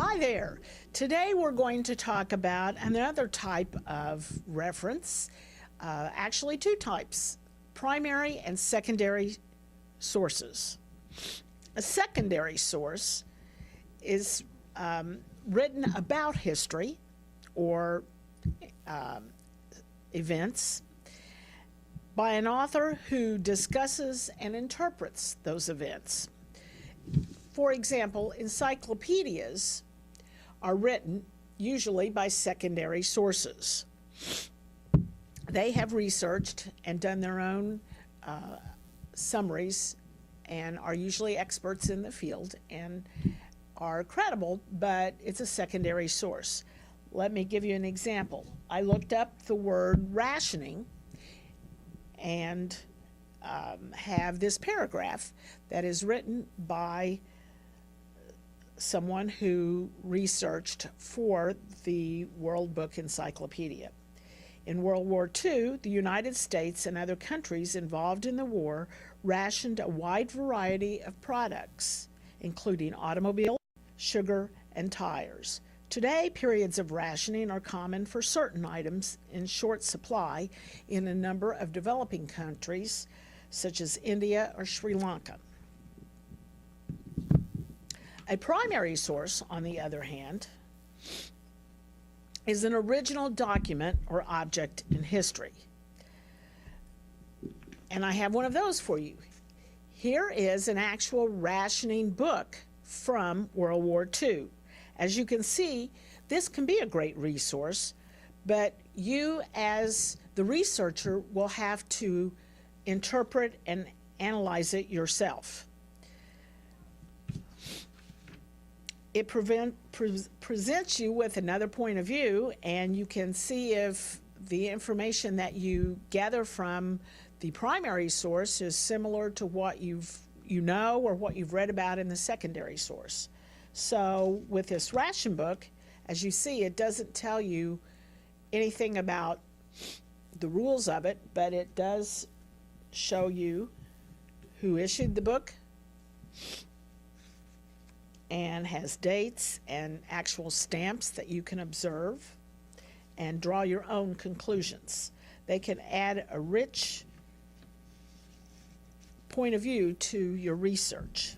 Hi there. Today we're going to talk about another type of reference, actually two types, primary and secondary sources. A secondary source is written about history or events by an author who discusses and interprets those events. For example, encyclopedias are written usually by secondary sources. They have researched and done their own summaries and are usually experts in the field and are credible, but it's a secondary source. Let me give you an example. I looked up the word rationing and have this paragraph that is written by someone who researched for the World Book Encyclopedia. In World War II, the United States and other countries involved in the war rationed a wide variety of products, including automobiles, sugar, and tires. Today, periods of rationing are common for certain items in short supply in a number of developing countries, such as India or Sri Lanka. A primary source, on the other hand, is an original document or object in history. And I have one of those for you. Here is an actual rationing book from World War II. As you can see, this can be a great resource, but you as the researcher will have to interpret and analyze it yourself. It presents you with another point of view, and you can see if the information that you gather from the primary source is similar to what you know or what you've read about in the secondary source. So with this ration book, as you see, it doesn't tell you anything about the rules of it, but it does show you who issued the book and has dates and actual stamps that you can observe and draw your own conclusions. They can add a rich point of view to your research.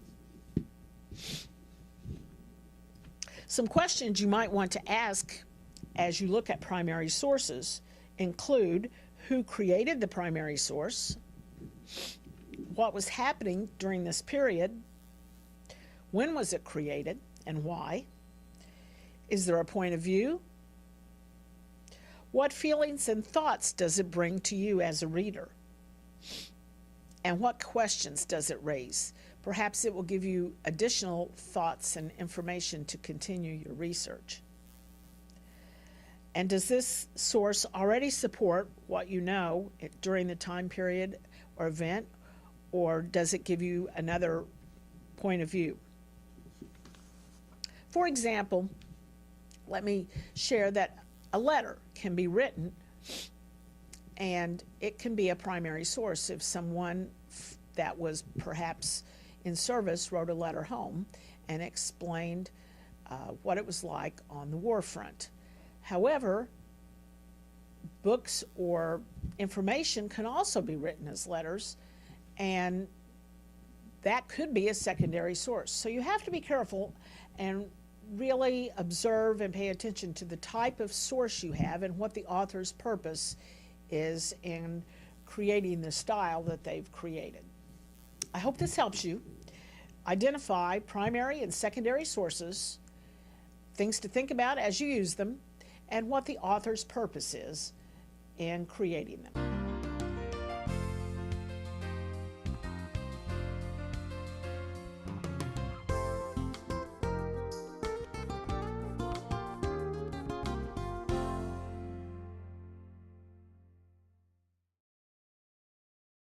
Some questions you might want to ask as you look at primary sources include who created the primary source, what was happening during this period, when was it created and why? Is there a point of view? What feelings and thoughts does it bring to you as a reader? And what questions does it raise? Perhaps it will give you additional thoughts and information to continue your research. And does this source already support what you know during the time period or event, or does it give you another point of view? For example, let me share that a letter can be written and it can be a primary source if someone that was perhaps in service wrote a letter home and explained what it was like on the war front. However, books or information can also be written as letters, and that could be a secondary source. So you have to be careful and really observe and pay attention to the type of source you have and what the author's purpose is in creating the style that they've created. I hope this helps you identify primary and secondary sources, things to think about as you use them, and what the author's purpose is in creating them.